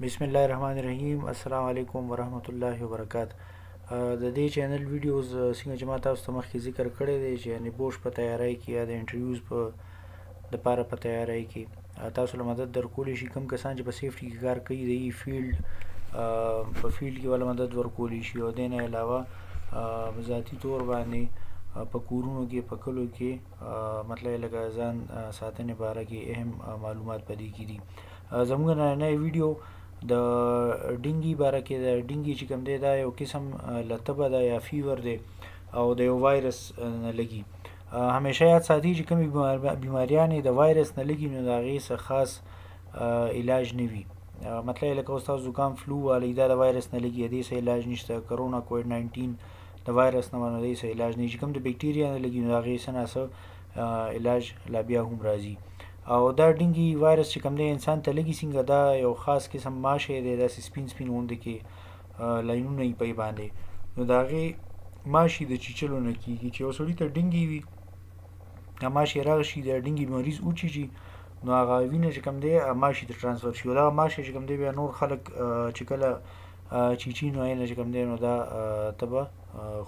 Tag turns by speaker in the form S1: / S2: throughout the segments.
S1: بسم الله الرحمن الرحیم. السلام علیکم ورحمت الله وبرکاته. د دې چینل ویډیوز څنګه چې ما تاسو ته مخکې ذکر کړی دی چې یعنی بوش په تیاری کې یا د انټرویوز په د پاره په تیاری کې تاسو له مدد درکولی شي. کوم کسان چې په سیفټي کې کار کوي د فیلډ په فیلډ کې ولا مدد ورکولی شي، او د نه علاوه ذاتی طور باندې په کورونو کې په کلو کې مطلب لکه ځان ساتنې باره کې اهم معلومات پدې کې دي. زموږ نننی ویډیو د ډینګي باره کې د ډینګي چې کوم دی دا یو قسم لتبه ده یا فیور دی او د یو وایرس نه لګي. همیشه یاد ساتي چې کومې بیماریانې د وایرس نه لګي نو د هغې څه خاص علاج نه وي. مطلب لکه اوس تاسو زکام فلو والی دا د وایرس نه لګي، دې څه علاج نشته. کرونا کووډ 19 د وایرس نه باندې دې څه علاج نه، چې کوم د بکټیریا نه لګي نو د هغې څه نه څه علاج لا بیا هم راځي. او دا ډینګي وایرس چې کوم دی انسان ته لګي څنګه، دا یو خاص قسم ماشی دی، داسې سپین سپین غوندې کې لاینونه یې پی باندې، نو د هغې ماشي د چیچلو نه کېږي. چې یو سړي ته ډینګي وي، دا ماشي راشي د ډینګي مریض وچیچي نو هغه وینه چې کوم دی ماشي ته ترانسفر شي، او دغه ماشي چې کوم دی بیا نور خلک چې کله چیچي نو هغې نه چې کوم دی نو دا تبه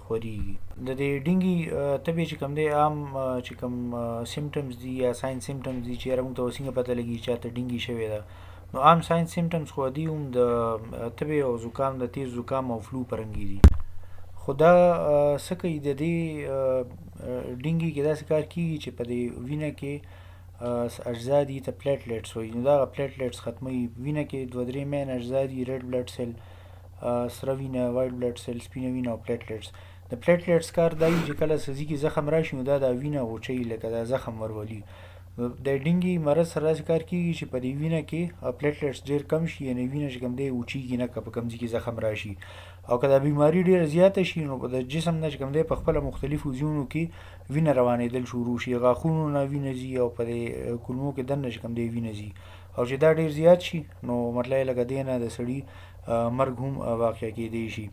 S1: خورېږي. د دې ډینګي تبې چې کوم دی عام چې کوم سیمټمز دي یا ساین سیمټمز دي چې یاره موږ ته اوس څنګه پته لګي چې چاته ډینګي شوې ده، نو عام ساین سیمټمز خو دي هم د تبې او زکام، د تیز زکام او فلو پرنګي دي. خو دا څه کوي د دې ډینګي کې داسې کار کېږي چې په دې وینه کې اجزا دي ته پلیټلیټس وایي، نو دغه پلیټلیټس ختموي. وینه کې دوه درې مین اجزا دي: ریډ بلډ سیل، سره وینه، وایټ بلډ سیل، سپینه وینه او پلیټلیټس. د پلیټلیټس کار دا وي چې کله سزي کې زخم راشي نو دا د وینه غوچوي، لکه دا زخم ورولي. د ډینګي مرض سره داسې کار کېږي چې په دې وینه کې پلیټلیټس ډېر کم شي، یعنې وینه چې کوم دی وچېږي نه، که په کوم ځای کې زخم راشي. او که دا بیماري ډېره زیاته شي نو د جسم نه چې کوم دی په خپله مختلفو ځایونو کې وینه روانېدل شروع شي، غاښونو نه وینه ځي او په دې کولمو کې دننه چې کوم دی وینه ځي. او چې دا ډېر زیات شي نو مطلب یې لکه دې نه د سړي مرګ هم واقع کېدی شي.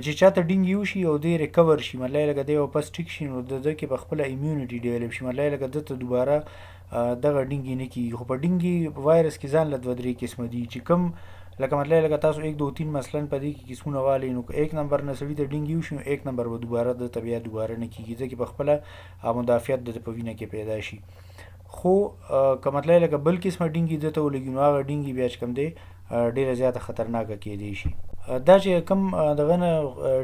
S1: چې چاته ډینګي وشي او دی ریکور شي، مطلب لکه دی واپس ټیک شي، نو د ده کې په خپله ایمیونټي ډیولپ شي، مطلب لکه ده ته دوباره دغه ډینګي نه کېږي. خو په ډینګي وایرس کې ځان له دوه درې قسمه دي چې کوم لکه مطلب لکه تاسو 1 2 3 مثلا په دې کې قسمونه والئ، نو که 1 نمبر نه سړي ته ډینګي وشي نو 1 نمبر به دوباره د ته بیا دوباره نه کېږي، ځکه په خپله مدافعت د په وینه کې پیدا شي. خو که مطلب لکه بل قسمه ډینګي د ته ولګي نو هغه ډینګي بیا چې کوم دی ډېره زیاته خطرناکه کېدی شي. دا چې کم دغه نه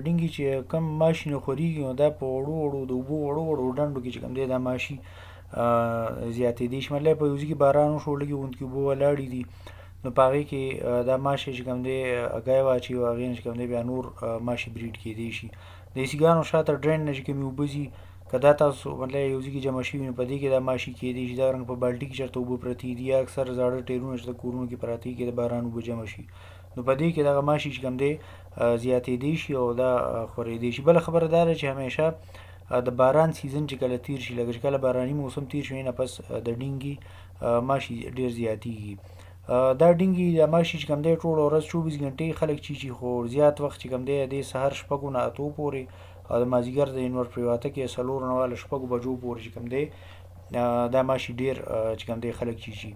S1: ډینګي چې کم ماشي نه خورېږي نو دا په وړو وړو د اوبو وړو وړو ډنډو کې چې کوم دی دا ماشي زیاتېدی شي. مطلب په یو ځای کې باران وشو، لږې غوندې اوبه ولاړې دي، نو په هغې کې دا ماشي چې کوم دی ګای واچوي او هغې نه چې کوم دی بیا نور ماشي بریډ کېدی شي. د سیګانو شاته ډرین نه چې کومې اوبه ځي، که دا تاسو مطلب یو ځای کې جمع شوي نو په دې کې دا ماشي کېدی شي. دا رنګ په بالټي کې چېرته اوبه پرتې دي یا اکثر زاړه ټیرونه چې د کورونو کې پراته دي کې د باران اوبه جمع شي، نو په دې کې دغه ماشي چې کوم دی زیاتېدی شي او دا خورېدی شي. بله خبره دا ده چې همیشه د باران سیزن چې کله تیر شي، لکه چې کله باراني موسم تیر شي نه پس د ډینګي ماشي ډېر زیاتېږي. دا ډینګي دا ماشي چې کوم دی ټوله ورځ 24 غنټې خلک چیچي، خو زیات وخت چې کوم دی د سهار 6 نه 8 پورې او د مازدیګر د انور پریواته کې 4 نه واله 6 بجو پورې چې کوم دی دا ماشي ډېر چې کوم دی خلک چیچي.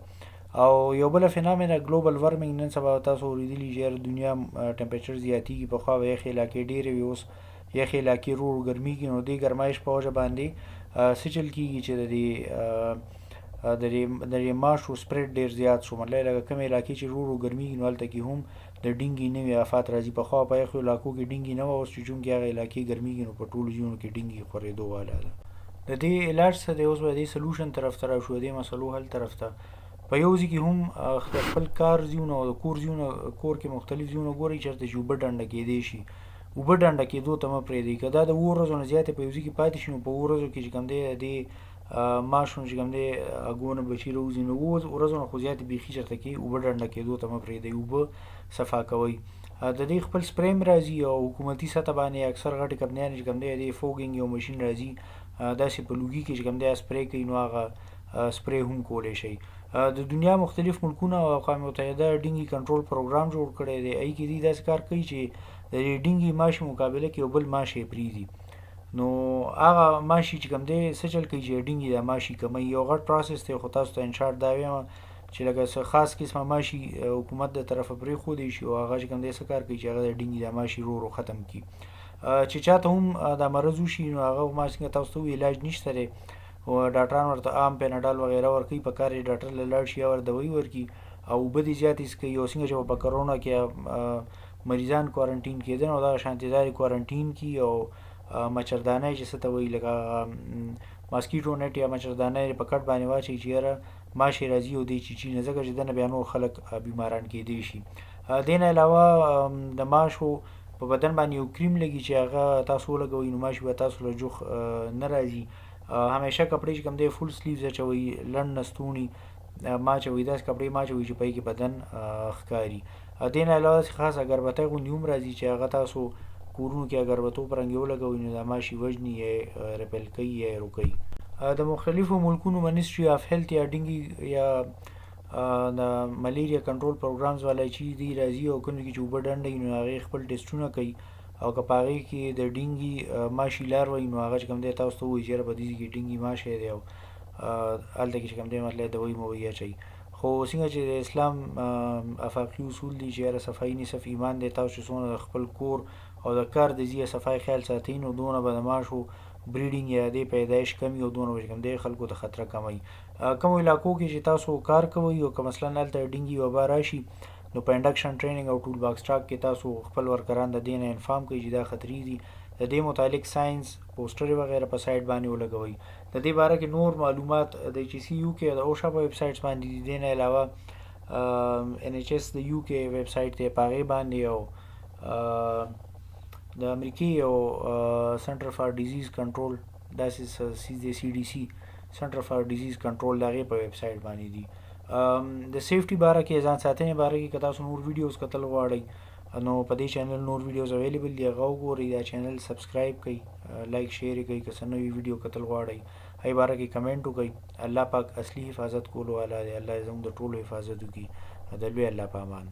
S1: او یو بله فینامنا ګلوبل وارمنګ، نن سبا تاسو اورېدلي چې دنیا ټمپریچر زیاتېږي. پخوا به یخې علاقې ډېرې وي، اوس یخې علاقې ورو ورو ګرمېږي، نو دې ګرمایش په وجه باندې څه چل کېږي چې د دې ماشو سپریډ ډېر زیات شو. مطلب لکه کومې علاقې چې ورو ورو ګرمېږي نو هلته کې هم د ډینګي نوي آفات راځي. پخوا په یخو علاقو کې ډینګي نه وه، اوس چې چونکې هغه علاقې ګرمېږي نو په ټولو ځایونو کې ډینګي خورېدو والا ده. د دې علاج څه دی؟ اوس به د دې سلوشن طرف ته راشو، د دې مسلو حل طرف ته. په یو ځای کې هم خپل کار ځایونه او د کور ځایونه، کور کې مختلف ځایونه ګورئ چېرته چې اوبه ډنډه کېدی شي. اوبه ډنډه کېدو ته مه پرېږدئ. که دا د 7 ورځو نه زیاتې په یو ځای کې پاتې شي نو په 7 ورځو کې چې کوم دی د ماشو چې کوم دی هغو نه بچي راوځي، نو 7 ورځو نه خو زیاتې بیخي چېرته کې اوبه ډنډه کېدو ته مه پرېږدئ، اوبه صفا کوئ. د دې خپل سپری هم راځي او حکومتي سطح باندې اکثر غټې کمپنیانې چې کوم دی د فوګینګ یو ماشین راځي، داسې په لوګي کې چې کوم دی سپری کوي، نو هغه سپری هم کولی شئ. د دنیا مختلف ملکونه او اقوام متحده ډینګي کنټرول پروګرام جوړ کړی دی. هغې کې دوی داسې کار کوي چې د ډینګي ماشي مقابله کې یو بل ماشی پرېږدي، نو هغه ماشي چې کوم دی څه چل کوي چې ډینګي دا ماشي کموي. یو غټ پروسس دی، خو تاسو ته ان شارټ دا وایم چې لکه څه خاص قسمه ماشي حکومت د طرفه پرېښودی شي او هغه چې کوم دی څه کار کوي چې هغه د ډینګي د ماشي ورو ورو ختم کړي. چې چاته هم دا مرض وشي نو هغه ما څنګه تاسو ته وویل علاج نشته دی او ډاکټران ورته عام پیناډال وغیره ورکوي، په کار یې ډاکټر له لاړ شي یا ور دوایي ورکړي او اوبه دې زیاتې څښي. او څنګه چې په کرونا کې مریضان کوارنټین کېدل نو دغه شانتې دا یې کوارنټین کړي او مچردانۍ چې څه ته وایي لکه ماسکیټو نیټ یا مچردانۍ یې په کټ باندې واچوي چې یاره ماشي راځي او دی چیچي نه، ځکه چې دنه بیا نور خلک بیماران کېدی شي. دې نه علاوه د ماشو په بدن باندې یو کریم لګي چې هغه تاسو ولګوئ نو ماشي به تاسو له جوخ نه راځي. همیشه کپړې چې کوم دی فول سلیوز اچوئ، لنډ نستوڼي ما اچوئ، داسې کپړې ما اچوئ چې پای کې بدن ښکاري. دې نه علاوه خاص اګربتی غوندې هم راځي چې هغه تاسو کورونو کې اګربتو په رنګ ولګوئ نو دا ماشي وژني یا ریپل کوي یا روکوي. د مختلفو ملکونو منیسټري آف هیلث یا ډینګي یا د ملیریا کنټرول پروګرامز والا چې دی راځي او کوم کې چې اوبه ډنډوي نو هغې خپل ټیسټونه کوي او که په هغې کې د ډینګي ماشي لار وایي نو هغه چې کوم دی تاسو ته ووایي چې یاره په دې کې ډینګي ماشی دی او هلته کې چې کوم دی مطلب دوایي موایي اچوي. خو څنګه چې د اسلام افاقي اصول دي چې یاره صفایي نصف ایمان دی، تاسو چې څومره د خپل کور او د کار د ځای صفای خیال ساتئ نو دونه به د ماشو بریډینګ یا د پیدایش کمی او دونه به کوم دی خلکو ته خطره کمی. کومو علاقو کې چې تاسو کار کوئ او که مثلا هلته ډینګي وبا راشي نو په انډکشن ټریننګ او ټول باکس ټاک کې تاسو خپل ورکران د دې نه انفارم کوئ چې دا خطرې دي، د دې متعلق ساينس پوسټر وغیره په سایټ باندې ولګوئ. د دې باره کې نور معلومات د ایچ سی یو کې د اوشا په ویب سایټس باندې دي. دې نه علاوه ان ایچ اس د یو کې ویب سایټ دی، په هغې باندې او د امریکې او سنټر فار ډیزیز کنټرول داسې سی ډي سی سنټر فار ډیزیز کنټرول د هغې په ویب سایټ باندې دي. د سیفټي باره کې ځان ساتنې باره کې که تاسو نور ویډیوز کتل غواړئ نو په دې چینل نور ویډیوز اویلیبل دي، هغه وګورئ. دا چینل سبسکرایب کړئ، لایک شیر یې کړئ. که څه نوي ویډیو کتل غواړئ هغې باره کې کمنټ وکړئ. الله پاک اصلي حفاظت کولو والا دی، الله زموږ د ټولو حفاظت وکړي. د لوی الله په امان.